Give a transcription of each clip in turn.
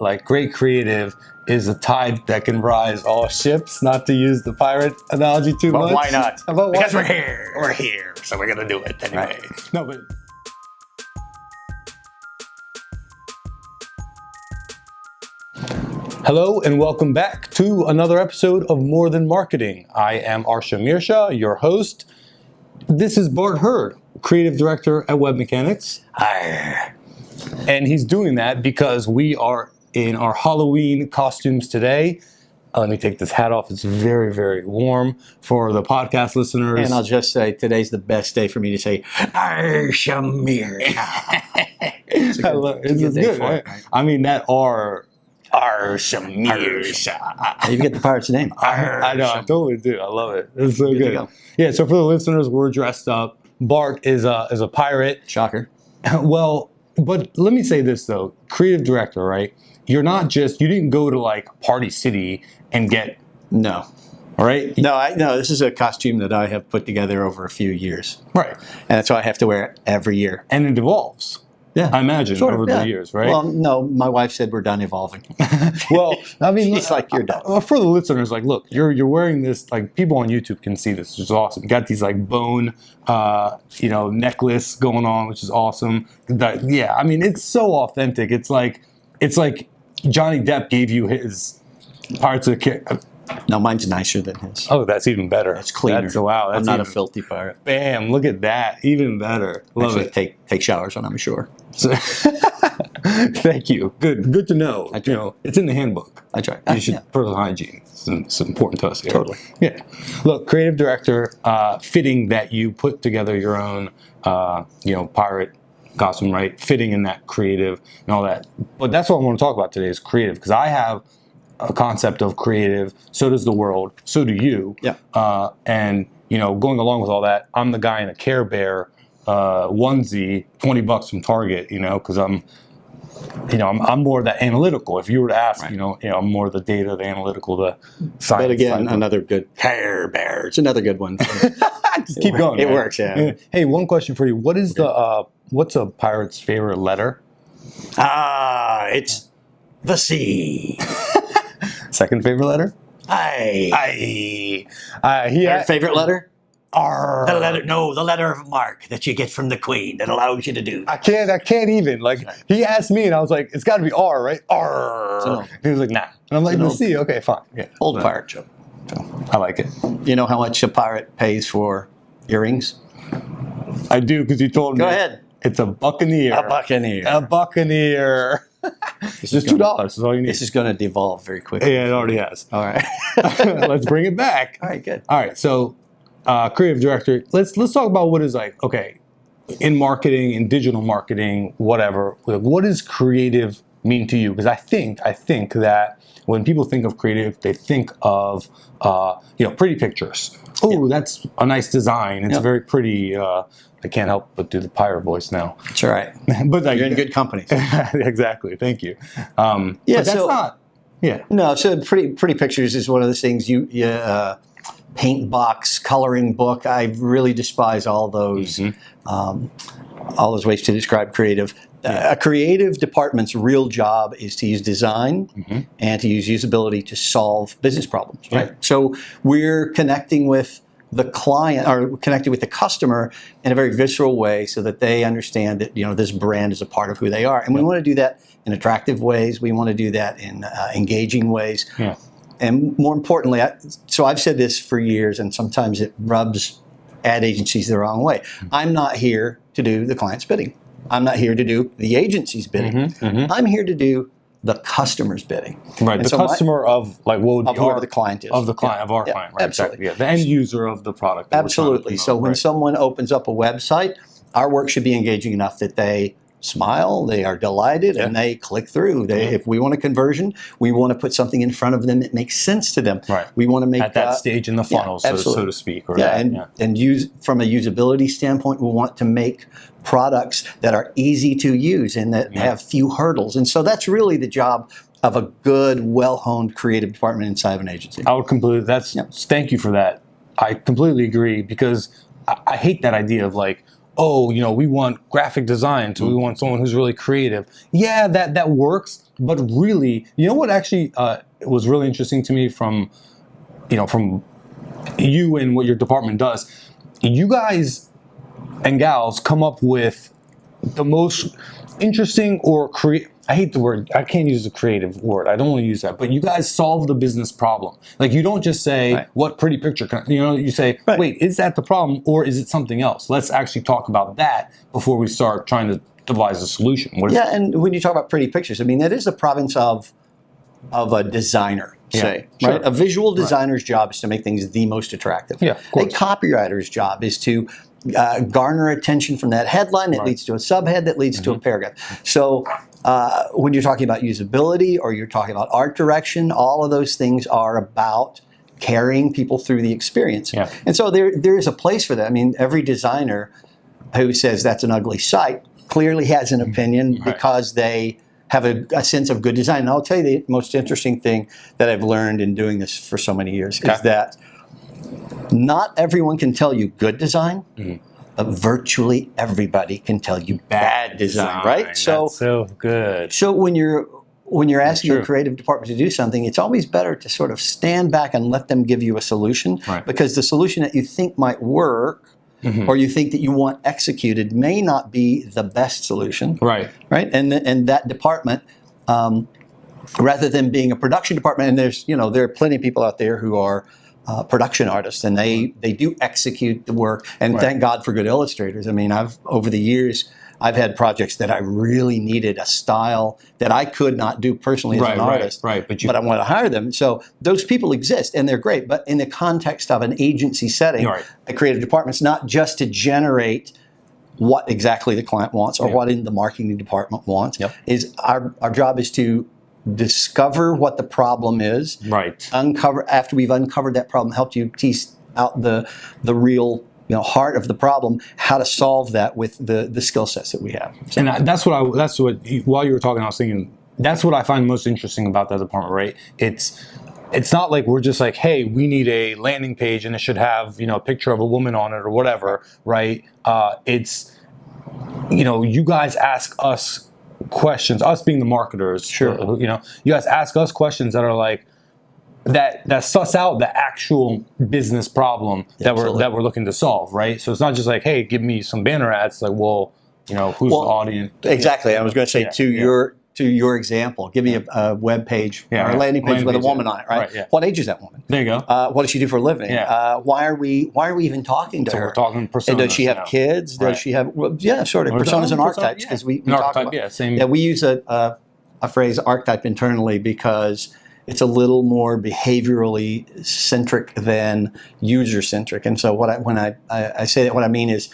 like great creative is a tide that can rise all ships, not to use the pirate analogy too much. But why not? But Because we're here, so we're gonna do it anyway. Right. No, but hello and welcome back to another episode of More Than Marketing. I am Arsha Mirsha, your host. This is Bart Hurd, creative director at Web Mechanics. Arr. And he's doing that because we are in our Halloween costumes today. Let me take this hat off. It's very, very warm for the podcast listeners. And I'll just say, today's the best day for me to say, Arsha Mirsha. It's good, right? I mean, that R. Arsha Mirsha. You get the pirate's name. I know, I totally do. I love it. It's so good. Yeah, so for the listeners, we're dressed up. Bart is a pirate. Shocker. Well, but let me say this, though. Creative director, right? You didn't go to like Party City and get... No. Right? No, this is a costume that I have put together over a few years. Right. And that's why I have to wear it every year. And it evolves. Yeah. I imagine over the years, right? Well, no, my wife said we're done evolving. Well, I mean, she's like, you're done. For the listeners, like, look, you're wearing this, like, people on YouTube can see this, which is awesome. You got these like bone, necklace going on, which is awesome. Yeah, I mean, it's so authentic. It's like Johnny Depp gave you his Pirates of the No, mine's nicer than his. Oh, that's even better. It's cleaner. Wow. I'm not a filthy pirate. Bam! Look at that. Even better. Love it. Take showers when I'm ashore. Thank you. Good to know. It's in the handbook. I try. You should personal hygiene. It's important to us here. Totally. Yeah. Look, creative director, fitting that you put together your own, pirate costume, right? Fitting in that creative and all that. But that's what I want to talk about today is creative, because I have a concept of creative. So does the world. So do you. Yeah. And going along with all that, I'm the guy in a Care Bear onesie, $20 from Target. Because I'm more of that analytical. If you were to ask, right. I'm more of the data, the analytical, the science. But again, another good Care Bear. It's another good one. Just keep going. It works. Yeah. Hey, one question for you. What is what's a pirate's favorite letter? It's the C. Second favorite letter? I. Third favorite letter? R. The letter of marque that you get from the Queen that allows you to do. I can't even. Like, he asked me, and I was like, it's got to be R, right? R. He was like, nah. And I'm like, the C. Okay, fine. Yeah. Old pirate joke. So, I like it. You know how much a pirate pays for earrings? I do, because you told me. Go ahead. It's a buccaneer. A buccaneer. A buccaneer. It's just $2. That's all you need. This is going to devolve very quickly. Yeah, it already has. All right. Let's bring it back. All right, good. All right, so creative director. Let's talk about what is like, okay, in marketing, in digital marketing, whatever. What does creative mean to you? Because I think that when people think of creative, they think of pretty pictures. Oh, that's a nice design. It's very pretty. I can't help but do the pirate voice now. That's all right. But you're in good company. Exactly. Thank you. But that's not. Yeah. No. So pretty pictures is one of those things. Paint box, coloring book. I really despise all those. All those ways to describe creative. A creative department's real job is to use design and to use usability to solve business problems. Right. So we're connecting with the client or connected with the customer in a very visceral way so that they understand that this brand is a part of who they are. And we want to do that in attractive ways. We want to do that in engaging ways. Yeah. And more importantly, so I've said this for years, and sometimes it rubs ad agencies the wrong way. I'm not here to do the client's bidding. I'm not here to do the agency's bidding. I'm here to do the customer's bidding. Right, and the customer of like what would be whoever the client is. Of the client, of our client, right? Absolutely. Exactly. Yeah, the end user of the product. Absolutely. So when someone opens up a website, our work should be engaging enough that they smile, they are delighted, and they click through. If we want a conversion, we want to put something in front of them that makes sense to them. Right. We want to make at that stage in the funnel, so to speak. Or and use from a usability standpoint, we want to make products that are easy to use and that have few hurdles. And so that's really the job of a good, well-honed creative department inside of an agency. I would completely. Thank you for that. I completely agree, because I hate that idea of like, oh, we want graphic design, so we want someone who's really creative. Yeah, that works, but really, what actually was really interesting to me from you and what your department does, you guys and gals come up with the most interesting or I hate the word, I can't use the creative word, I don't want to use that, but you guys solve the business problem. Like, you don't just say, what pretty picture can, you say, wait, is that the problem or is it something else? Let's actually talk about that before we start trying to devise a solution. And when you talk about pretty pictures, I mean, that is the province of a designer, say, right? A visual designer's job is to make things the most attractive. Yeah, of course. A copywriter's job is to garner attention from that headline that leads to a subhead that leads to a paragraph. So when you're talking about usability or you're talking about art direction, all of those things are about carrying people through the experience. Yeah. And so there is a place for that. I mean, every designer who says that's an ugly site clearly has an opinion because they have a sense of good design. And I'll tell you the most interesting thing that I've learned in doing this for so many years is that not everyone can tell you good design, but virtually everybody can tell you bad design, right? That's so good. So when you're asking the creative department to do something, it's always better to sort of stand back and let them give you a solution, because the solution that you think might work or you think that you want executed may not be the best solution, right? And that department, rather than being a production department, and there are plenty of people out there who are production artists, and they do execute the work, and thank God for good illustrators. I mean, over the years, I've had projects that I really needed a style that I could not do personally as an artist, but I want to hire them. So those people exist, and they're great. But in the context of an agency setting, a creative department's not just to generate what exactly the client wants or what in the marketing department wants. Is our job is to discover what the problem is, uncover, after we've uncovered that problem, helped you tease out the real heart of the problem, how to solve that with the skill sets that we have. So. And that's what while you were talking, I was thinking, that's what I find most interesting about that department, right? It's not like we're just like, hey, we need a landing page and it should have, a picture of a woman on it or whatever, right? It's, you guys ask us questions, us being the marketers, you guys ask us questions that are like, that suss out the actual business problem that we're looking to solve, right? So it's not just like, hey, give me some banner ads. It's like, well, who's the audience? Exactly. I was going to say to your example, give me a web page or a landing page with a woman on it, right? What age is that woman? There you go. What does she do for a living? Why are we even talking to her? We're talking personas. And does she have kids? Does she have sort of personas and archetypes? Because we talk about we use a phrase archetype internally because it's a little more behaviorally centric than user centric. And so when I say that, what I mean is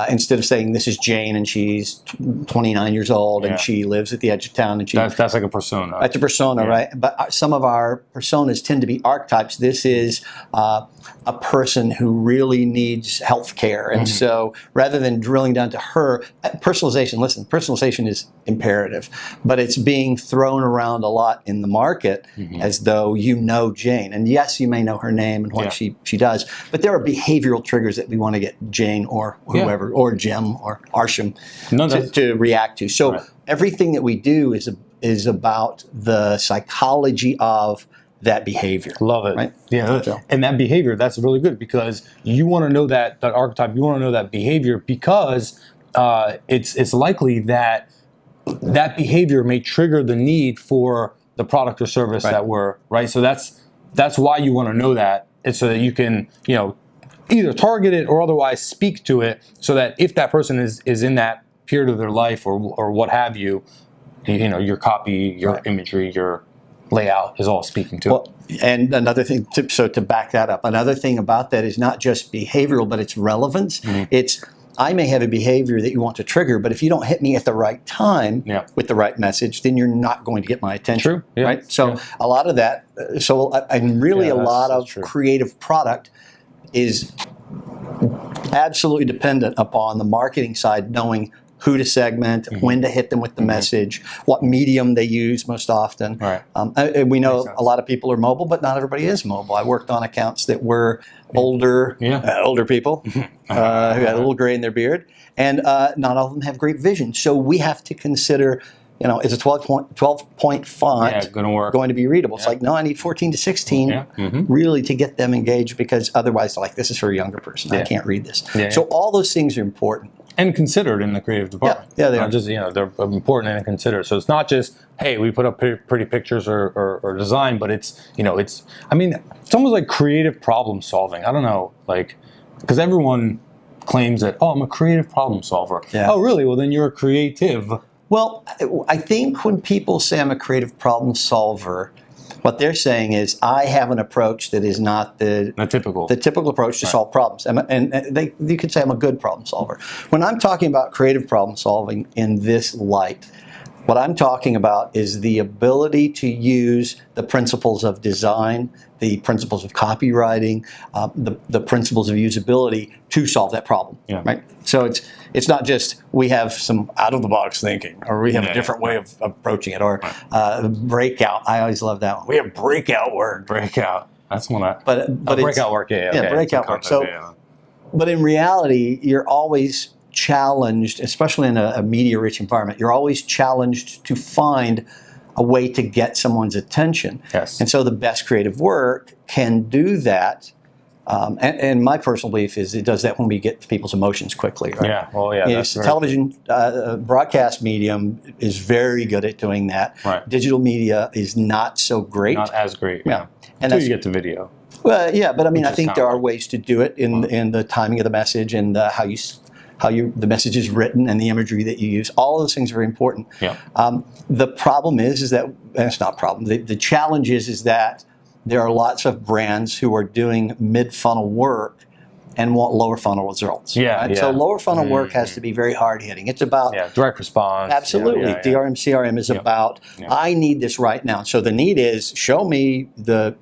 instead of saying this is Jane and she's 29 years old and she lives at the edge of town and that's like a persona. That's a persona, right? But some of our personas tend to be archetypes. This is a person who really needs health care. And so rather than drilling down to her, personalization is imperative, but it's being thrown around a lot in the market as though Jane. And yes, you may know her name and what she does, but there are behavioral triggers that we want to get Jane or whoever, or Jim or Arsham to react to. So everything that we do is about the psychology of that behavior. Love it. Right? Yeah. And that behavior, that's really good because you want to know that archetype, you want to know that behavior because it's likely that behavior may trigger the need for the product or service that we're, so that's why you want to know that. It's so that you can, either target it or otherwise speak to it so that if that person is in that period of their life or what have you, your copy, your imagery, your layout is all speaking to it. And another thing, to back that up, another thing about that is not just behavioral, but it's relevance. It's, I may have a behavior that you want to trigger, but if you don't hit me at the right time with the right message, then you're not going to get my attention. Right? So a lot of that, a lot of creative product is absolutely dependent upon the marketing side knowing who to segment, when to hit them with the message, what medium they use most often. Right. And we know a lot of people are mobile, but not everybody is mobile. I worked on accounts that were older people who had a little gray in their beard, and not all of them have great vision. So we have to consider, is a 12-point font going to be readable? It's like, no, I need 14 to 16 really to get them engaged, because otherwise they're like, this is for a younger person. I can't read this. So all those things are important. And considered in the creative department. Yeah, they are. Just, they're important and considered. So it's not just, hey, we put up pretty pictures or design, but it's almost like creative problem solving. I don't know, because everyone claims that, I'm a creative problem solver. Yeah. Oh, really? Well, then you're a creative. Well, I think when people say I'm a creative problem solver, what they're saying is, I have an approach that is not the typical approach to solve problems. And you could say I'm a good problem solver. When I'm talking about creative problem solving in this light, what I'm talking about is the ability to use the principles of design, the principles of copywriting, the principles of usability to solve that problem. Right? So it's not just we have some out-of-the-box thinking, or we have a different way of approaching it, or breakout. I always love that one. We have breakout work. Breakout. That's one I... But breakout work, breakout work. So, but in reality, you're always challenged, especially in a media-rich environment, you're always challenged to find a way to get someone's attention. Yes. And so the best creative work can do that. And my personal belief is it does that when we get to people's emotions quickly. Right? Yeah, well, yeah. That's television, broadcast medium is very good at doing that. Right. Digital media is not so great. Not as great, And until you get to video. Well, yeah, but I think there are ways to do it in the timing of the message, and how the message is written, and the imagery that you use. All of those things are very important. Yeah. The problem is that, and it's not a problem, the challenge is that there are lots of brands who are doing mid-funnel work and want lower funnel results. So lower funnel work has to be very hard-hitting. It's about direct response. Absolutely. DRM, CRM is about, I need this right now. So the need is, show me the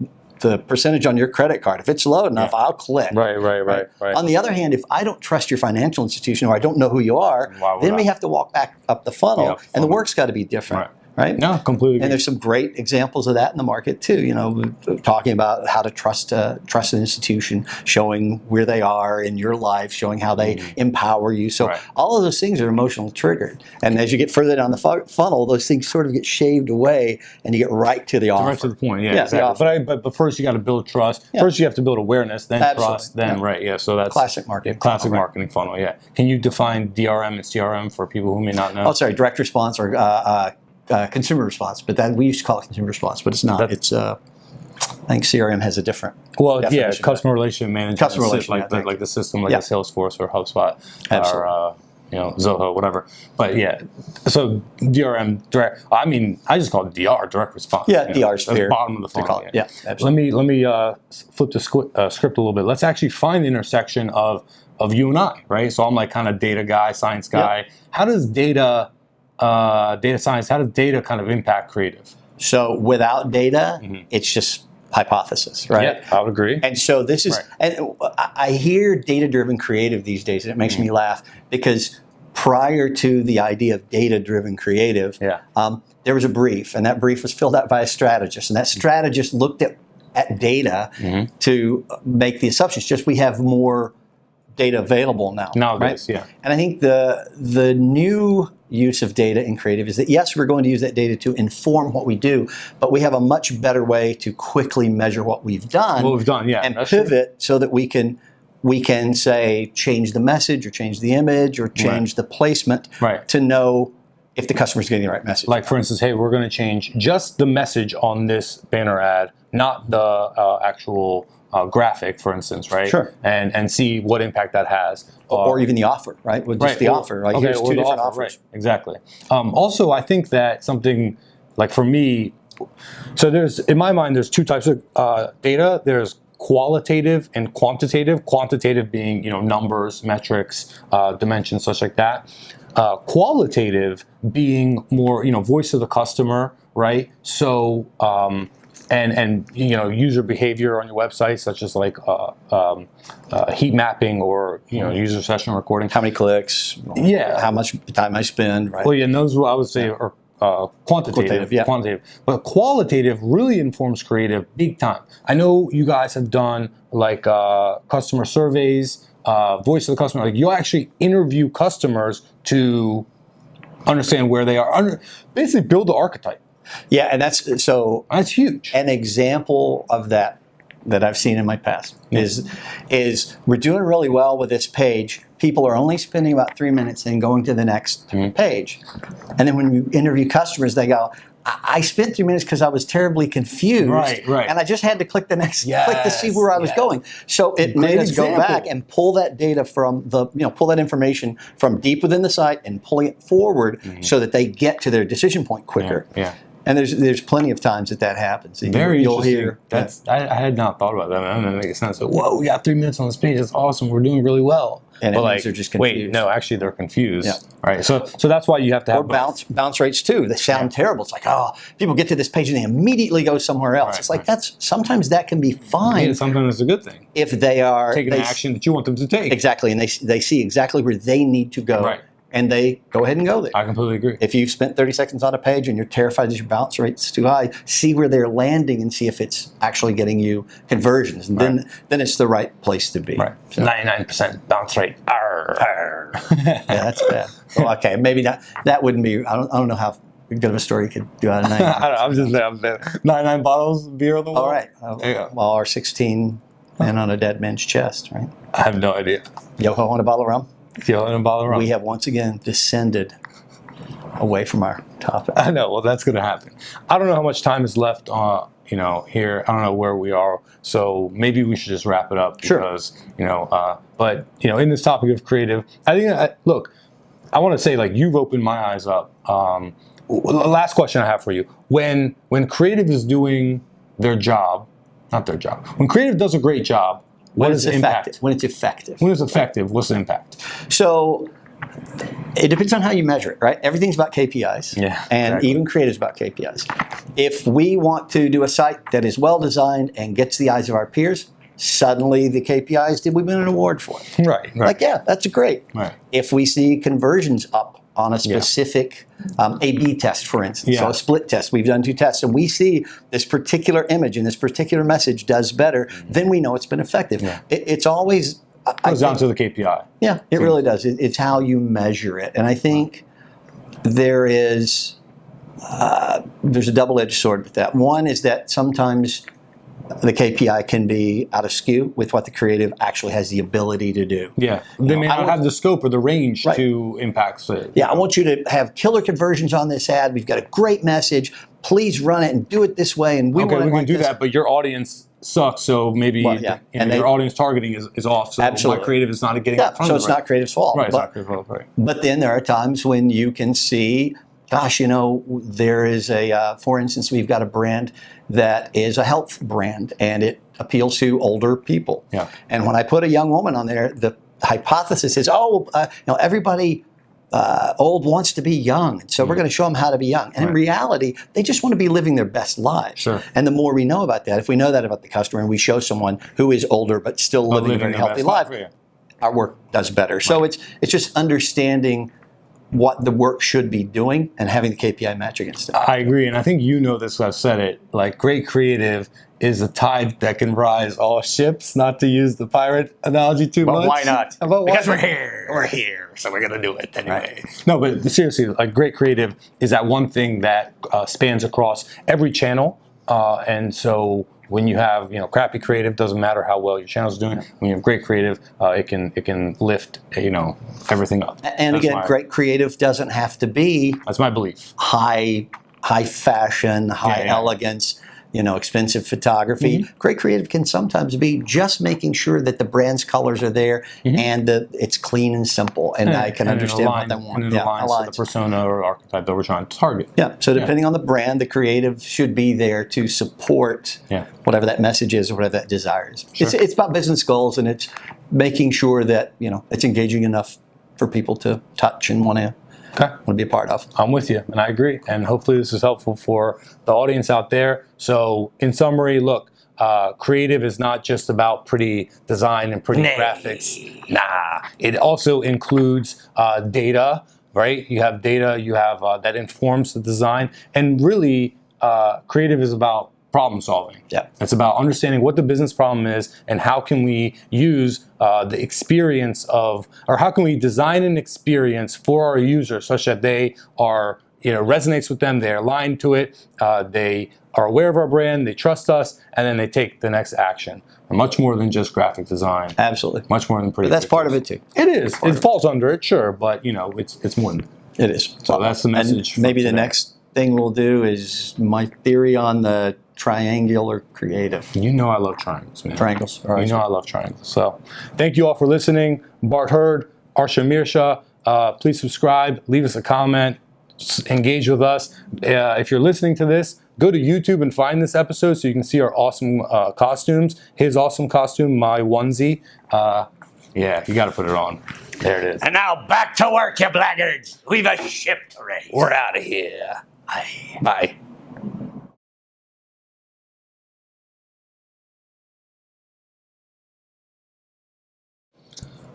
percentage on your credit card. If it's low enough, I'll click. Right. On the other hand, if I don't trust your financial institution, or I don't know who you are, then we have to walk back up the funnel, and the work's got to be different. Right? No, completely. And there's some great examples of that in the market too. Talking about how to trust an institution, showing where they are in your life, showing how they empower you. So all of those things are emotionally triggered. And as you get further down the funnel, those things sort of get shaved away, and you get right to the offer. Right to the point. Yeah, exactly. But first you got to build trust. First you have to build awareness, then trust, then So that's classic marketing. Classic marketing funnel. Yeah. Can you define DRM and CRM for people who may not know? Oh, sorry, direct response or consumer response, but that we used to call it consumer response, but it's not. It's I think CRM has a different. Definition customer relationship management. Customer relationship, like the system, like a Salesforce or HubSpot or Zoho, whatever. But so DRM direct. I just call it DR, direct response. Yeah, DR is fair. Bottom of the funnel. Yeah, absolutely. Let me flip the script a little bit. Let's actually find the intersection of you and I, right? So I'm like kind of data guy, science guy. How does data science, how does data kind of impact creative? So without data, it's just hypothesis, right? Yeah, I would agree. And so this is, and I hear data-driven creative these days, and it makes me laugh, because prior to the idea of data-driven creative, there was a brief, and that brief was filled out by a strategist, and that strategist looked at data to make the assumptions. Just we have more data available now. Nowadays, right? And I think the new use of data in creative is that, yes, we're going to use that data to inform what we do, but we have a much better way to quickly measure what we've done. And pivot so that we can say change the message or change the image or change the placement to know if the customer's getting the right message. Like, for instance, hey, we're going to change just the message on this banner ad, not the actual graphic, for instance, right? Sure. And see what impact that has. Or even the offer, right? With just the offer. Like, here's two different offers. Right. Exactly. Also, I think that something, like for me, so in my mind, there's two types of data. There's qualitative and quantitative. Quantitative being, numbers, metrics, dimensions, such like that. Qualitative being more, voice of the customer, right? So, and user behavior on your website, such as like heat mapping or user session recording. How many clicks? Yeah. How much time I spend? Right. Well, yeah, and those I would say are quantitative. Yeah. Quantitative, but qualitative really informs creative big time. I know you guys have done like customer surveys, voice of the customer. Like you'll actually interview customers to understand where they are. Basically, build the archetype. Yeah, and that's huge. An example of that I've seen in my past is we're doing really well with this page. People are only spending about 3 minutes and going to the next page. And then when you interview customers, they go, I spent 3 minutes because I was terribly confused. Right. And I just had to click the next click to see where I was going. So it made us go back and pull that data from pull that information from deep within the site and pulling it forward so that they get to their decision point quicker. Yeah. And there's plenty of times that happens. And Very you'll interesting. hear I had not thought about that. That makes sense. Like, whoa, we got 3 minutes on this page. That's awesome. We're doing really well. And but like, they're just confused. wait, no, actually they're confused. Yeah. Right. So that's why you have to have bounce rates too. They sound terrible. It's like, oh, people get to this page and they immediately go somewhere else. It's like sometimes that can be fine. Yeah, sometimes it's a good thing if they are taking the action that you want them to take. Exactly, and they see exactly where they need to go. Right. And they go ahead and go there. I completely agree. If you've spent 30 seconds on a page and you're terrified that your bounce rate's too high, see where they're landing and see if it's actually getting you conversions. And then it's the right place to be. Right. So. 99% bounce rate. Arr. Arr. Yeah, that's bad. Well, okay, maybe not. That wouldn't be. I don't know how good of a story you could do out of 99. I don't know. I'm just there. 99 bottles of beer on the wall. All right. Well, our 16 men on a dead man's chest, right? I have no idea. Yo-ho on a bottle of rum? Yo-ho on a bottle of rum. We have once again descended away from our topic. I know. Well, that's going to happen. I don't know how much time is left here. I don't know where we are. So maybe we should just wrap it up because, but in this topic of creative, I think, look, I want to say like you've opened my eyes up. Last question I have for you. When creative is doing their job, not their job, when creative does a great job, what is the impact? When it's effective. When it's effective, what's the impact? So it depends on how you measure it, right? Everything's about KPIs. Yeah, and exactly. Even creative's about KPIs. If we want to do a site that is well designed and gets the eyes of our peers, suddenly the KPIs, did we win an award for it? Right. Like, yeah, that's great. Right. If we see conversions up on a specific A/B test, for instance, so a split test, we've done 2 tests, and we see this particular image and this particular message does better, then we know it's been effective. Yeah. It's always... It goes down to the KPI. Yeah, it really does. It's how you measure it. And I think there's a double-edged sword with that. One is that sometimes the KPI can be out of skew with what the creative actually has the ability to do. Yeah, they may not have the scope or the range to impact it. Yeah, I want you to have killer conversions on this ad. We've got a great message. Please run it and do it this way. And we can do that, but your audience sucks, so maybe your audience targeting is off. So my creative is not getting in front so of it's not creative's fault. Right, it's not creative's fault. Right. But then there are times when you can see, gosh, there is for instance, we've got a brand that is a health brand, and it appeals to older people. Yeah. And when I put a young woman on there, the hypothesis is, everybody old wants to be young, so we're going to show them how to be young. And in reality, they just want to be living their best lives. Sure. And the more we know about that, if we know that about the customer, and we show someone who is older but still living a very healthy life, our work does better. Right. So it's just understanding what the work should be doing and having the KPI match against it. I agree, and I think this. I've said it. Like, great creative is a tide that can rise all ships. Not to use the pirate analogy too much. Why not? Because we're here. We're here, so we're gonna do it anyway. Right. No, but seriously, like, great creative is that one thing that spans across every channel, and so. When you have crappy creative, doesn't matter how well your channel's doing. When you have great creative, it can lift everything up. And again, great creative doesn't have to be. That's my belief. High fashion, high elegance. Expensive photography. Mm-hmm. Great creative can sometimes be just making sure that the brand's colors are there and that it's clean and simple, and I can understand what they want. And it aligns to the persona or archetype that we're trying to target. Yeah. So depending on the brand, the creative should be there to support whatever that message is or whatever that desire is. Sure. It's about business goals, and it's making sure that it's engaging enough for people to touch and want to Okay. want to be a part of. I'm with you, and I agree. And hopefully this is helpful for the audience out there. So in summary, look, creative is not just about pretty design and pretty graphics. Nah, it also includes data, right? You have data, you have that informs the design. And really, creative is about problem solving. Yeah. It's about understanding what the business problem is and how can we use the experience of, or how can we design an experience for our users such that they are, resonates with them, they're aligned to it, they are aware of our brand, they trust us, and then they take the next action. Much more than just graphic design. Absolutely. Much more than pretty. But that's part of it too. It is. It falls under it, sure, but it's more than that. It is. So that's the message. And maybe the next thing we'll do is my theory on the triangular creative. You know I love triangles, man. Triangles. All right. You know I love triangles. So thank you all for listening. Bart Hurd, Arsha Mirsha. Please subscribe, leave us a comment, engage with us. If you're listening to this, go to YouTube and find this episode so you can see our awesome costumes. His awesome costume, my onesie. Yeah, you got to put it on. There it is. And now back to work, you blackguards. We've a ship to raise. We're out of here. Aye. Bye.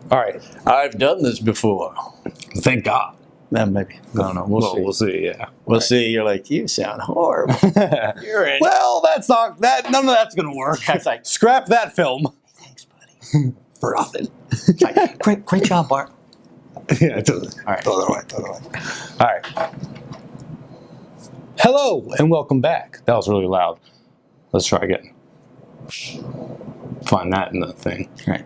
All right. I've done this before. Thank God. Maybe. I don't know. We'll see. We'll see. Yeah. We'll see. You're like, you sound horrible. You're in. Well, that's not that. None of that's gonna work. That's like, Scrap that film. thanks, buddy. For nothing. It's like, great job, Bart. Yeah, totally. All right. Totally. All right. Hello and welcome back. That was really loud. Let's try again. Find that in the thing. All right.